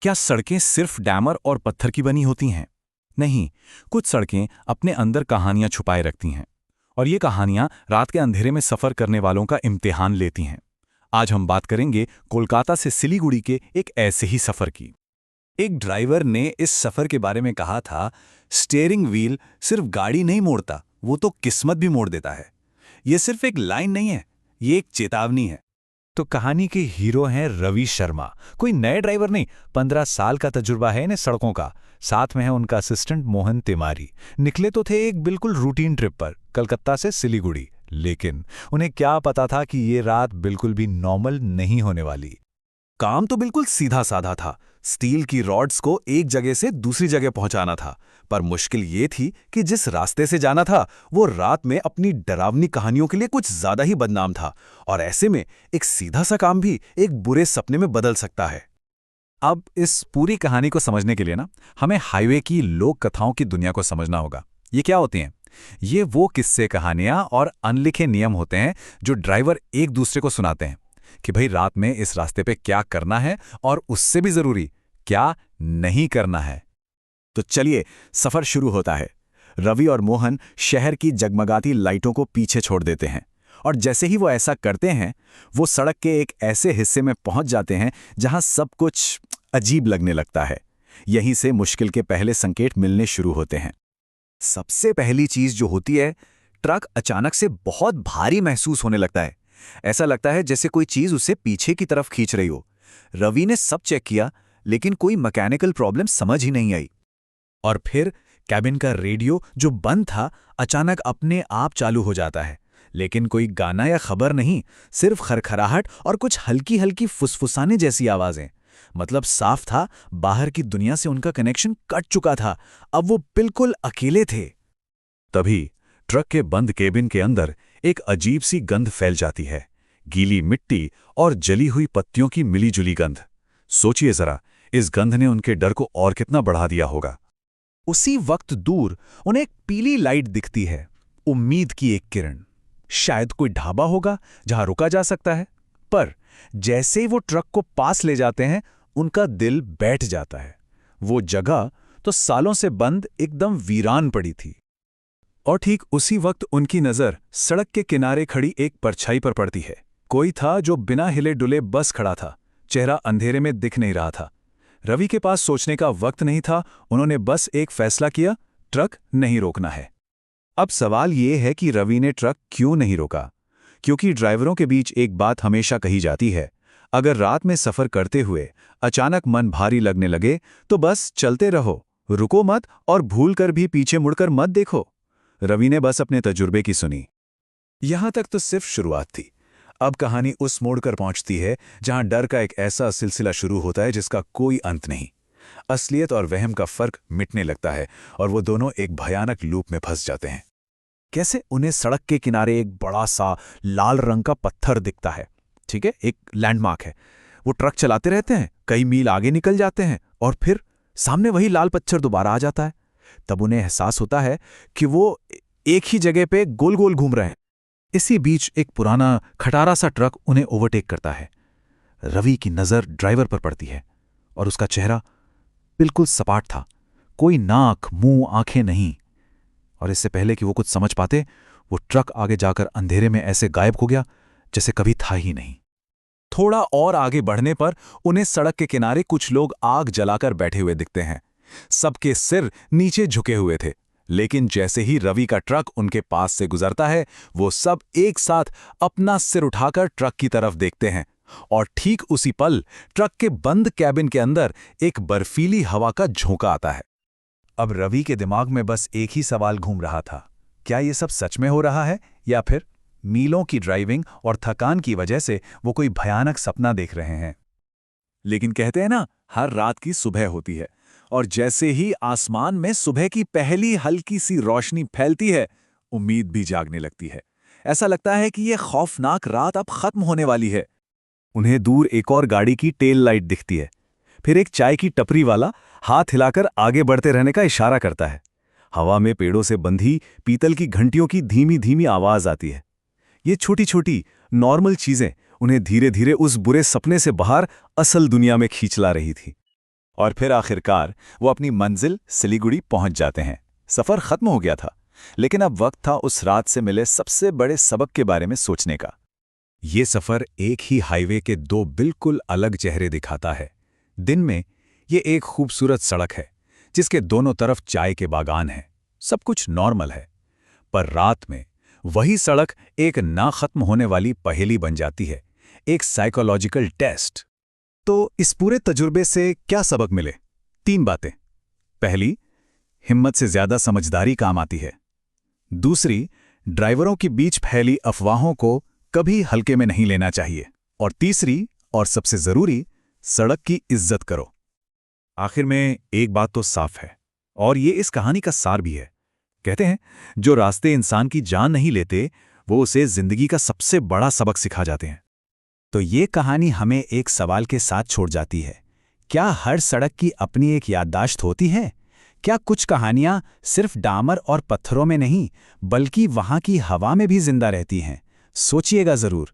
क्या सड़कें सिर्फ डैमर और पत्थर की बनी होती हैं? नहीं, कुछ सड़कें अपने अंदर कहानियां छुपाए रखती हैं। और ये कहानियां रात के अंधेरे में सफ़र करने वालों का इम्तिहान लेती हैं। आज हम बात करेंगे कोलकाता से सिलीगुड़ी के एक ऐसे ही सफ़र की। एक ड्राइवर ने इस सफ़र के बारे में कहा था, स्टीयरिंग व्हील सिर्फ गाड़ी नहीं मोड़ता, वो तो किस्मत भी मोड़ देता है। ये सिर्फ एक लाइन नहीं है, ये एक चेतावनी है। तो कहानी के हीरो हैं रवि शर्मा। कोई नए ड्राइवर नहीं, 15 साल का तजुर्बा है इन्हें सड़कों का। साथ में है उनका असिस्टेंट मोहन तिवारी। निकले तो थे एक बिल्कुल रूटीन ट्रिप पर, कलकत्ता से सिलीगुड़ी। लेकिन उन्हें क्या पता था कि ये रात बिल्कुल भी नॉर्मल नहीं होने वाली। काम तो बिल्कुल सीधा साधा था, स्टील की रॉड्स को एक जगह से दूसरी जगह पहुंचाना था। पर मुश्किल ये थी कि जिस रास्ते से जाना था वो रात में अपनी डरावनी कहानियों के लिए कुछ ज्यादा ही बदनाम था। और ऐसे में एक सीधा सा काम भी एक बुरे सपने में बदल सकता है। अब इस पूरी कहानी को समझने के लिए हमें हाईवे की लोक कथाओं की दुनिया को समझना होगा। ये क्या होती हैं? ये वो किस्से, कहानियां और अनलिखे नियम होते हैं जो ड्राइवर एक दूसरे को सुनाते हैं कि भाई रात में इस रास्ते पे क्या करना है और उससे भी जरूरी क्या नहीं करना है। तो चलिए, सफर शुरू होता है। रवि और मोहन शहर की जगमगाती लाइटों को पीछे छोड़ देते हैं और जैसे ही वो ऐसा करते हैं वो सड़क के एक ऐसे हिस्से में पहुंच जाते हैं जहां सब कुछ अजीब लगने लगता है। यहीं से मुश्किल के पहले संकेत मिलने शुरू होते हैं। सबसे पहली चीज जो होती है, ट्रक अचानक से बहुत भारी महसूस होने लगता है। ऐसा लगता है जैसे कोई चीज उसे पीछे की तरफ खींच रही हो। रवि ने सब चेक किया लेकिन कोई मैकेनिकल प्रॉब्लम समझ ही नहीं आई। और फिर कैबिन का रेडियो जो बंद था अचानक अपने आप चालू हो जाता है। लेकिन कोई गाना या खबर नहीं, सिर्फ खरखराहट और कुछ हल्की हल्की फुसफुसाने जैसी आवाजें। मतलब साफ था, बाहर की दुनिया से उनका कनेक्शन कट चुका था। अब वो बिल्कुल अकेले थे। तभी ट्रक के बंद केबिन के अंदर एक अजीब सी गंध फैल जाती है। गीली मिट्टी और जली हुई पत्तियों की मिलीजुली गंध। सोचिए जरा, इस गंध ने उनके डर को और कितना बढ़ा दिया होगा। उसी वक्त दूर उन्हें एक पीली लाइट दिखती है, उम्मीद की एक किरण। शायद कोई ढाबा होगा जहां रुका जा सकता है। पर जैसे ही वो ट्रक को पास ले जाते हैं उनका दिल बैठ जाता है। वो जगह तो सालों से बंद एकदम वीरान पड़ी थी। और ठीक उसी वक्त उनकी नजर सड़क के किनारे खड़ी एक परछाई पर पड़ती है। कोई था जो बिना हिले डुले बस खड़ा था, चेहरा अंधेरे में दिख नहीं रहा था। रवि के पास सोचने का वक्त नहीं था, उन्होंने बस एक फैसला किया, ट्रक नहीं रोकना है। अब सवाल ये है कि रवि ने ट्रक क्यों नहीं रोका? क्योंकि ड्राइवरों के बीच एक बात हमेशा कही जाती है, अगर रात में सफर करते हुए अचानक मन भारी लगने लगे तो बस चलते रहो, रुको मत और भूल कर भी पीछे मुड़कर मत देखो। रवि ने बस अपने तजुर्बे की सुनी। यहां तक तो सिर्फ शुरुआत थी। अब कहानी उस मोड़ कर पहुंचती है जहां डर का एक ऐसा सिलसिला शुरू होता है जिसका कोई अंत नहीं। असलियत और वहम का फर्क मिटने लगता है और वो दोनों एक भयानक लूप में फंस जाते हैं। कैसे? उन्हें सड़क के किनारे एक बड़ा सा लाल रंग का पत्थर दिखता है। ठीक है, एक लैंडमार्क है। वो ट्रक चलाते रहते हैं, कई मील आगे निकल जाते हैं और फिर सामने वही लाल पत्थर दोबारा आ जाता है। तब उन्हें एहसास होता है कि वो एक ही जगह पे गोल गोल घूम रहे हैं। इसी बीच एक पुराना खटारा सा ट्रक उन्हें ओवरटेक करता है। रवि की नजर ड्राइवर पर पड़ती है और उसका चेहरा बिल्कुल सपाट था, कोई नाक, मुंह, आंखें नहीं। और इससे पहले कि वो कुछ समझ पाते, वो ट्रक आगे जाकर अंधेरे में ऐसे गायब हो गया जैसे कभी था ही नहीं। थोड़ा और आगे बढ़ने पर उन्हें सड़क के किनारे कुछ लोग आग जलाकर बैठे हुए दिखते हैं। सबके सिर नीचे झुके हुए थे। लेकिन जैसे ही रवि का ट्रक उनके पास से गुजरता है वो सब एक साथ अपना सिर उठाकर ट्रक की तरफ देखते हैं। और ठीक उसी पल ट्रक के बंद कैबिन के अंदर एक बर्फीली हवा का झोंका आता है। अब रवि के दिमाग में बस एक ही सवाल घूम रहा था, क्या ये सब सच में हो रहा है या फिर मीलों की ड्राइविंग और थकान की वजह से वो कोई भयानक सपना देख रहे हैं। लेकिन कहते हैं ना, हर रात की सुबह होती है। और जैसे ही आसमान में सुबह की पहली हल्की सी रोशनी फैलती है, उम्मीद भी जागने लगती है। ऐसा लगता है कि यह खौफनाक रात अब खत्म होने वाली है। उन्हें दूर एक और गाड़ी की टेल लाइट दिखती है। फिर एक चाय की टपरी वाला हाथ हिलाकर आगे बढ़ते रहने का इशारा करता है। हवा में पेड़ों से बंधी पीतल की घंटियों की धीमी धीमी आवाज आती है। ये छोटी छोटी नॉर्मल चीजें उन्हें धीरे धीरे उस बुरे सपने से बाहर असल दुनिया में खींच ला रही थी। और फिर आखिरकार वो अपनी मंजिल सिलीगुड़ी पहुंच जाते हैं। सफ़र ख़त्म हो गया था, लेकिन अब वक्त था उस रात से मिले सबसे बड़े सबक के बारे में सोचने का। ये सफ़र एक ही हाईवे के दो बिल्कुल अलग चेहरे दिखाता है। दिन में ये एक खूबसूरत सड़क है जिसके दोनों तरफ चाय के बागान हैं, सब कुछ नॉर्मल है। पर रात में वही सड़क एक ना खत्म होने वाली पहेली बन जाती है, एक साइकोलॉजिकल टेस्ट। तो इस पूरे तजुर्बे से क्या सबक मिले? 3 बातें। पहली, हिम्मत से ज्यादा समझदारी काम आती है। दूसरी, ड्राइवरों के बीच फैली अफवाहों को कभी हल्के में नहीं लेना चाहिए। और तीसरी, और सबसे जरूरी, सड़क की इज्जत करो। आखिर में एक बात तो साफ है, और ये इस कहानी का सार भी है। कहते हैं, जो रास्ते इंसान की जान नहीं लेते, वो उसे जिंदगी का सबसे बड़ा सबक सिखा जाते हैं। तो ये कहानी हमें एक सवाल के साथ छोड़ जाती है। क्या हर सड़क की अपनी एक याददाश्त होती है? क्या कुछ कहानियां सिर्फ डामर और पत्थरों में नहीं, बल्कि वहां की हवा में भी जिंदा रहती हैं? सोचिएगा जरूर।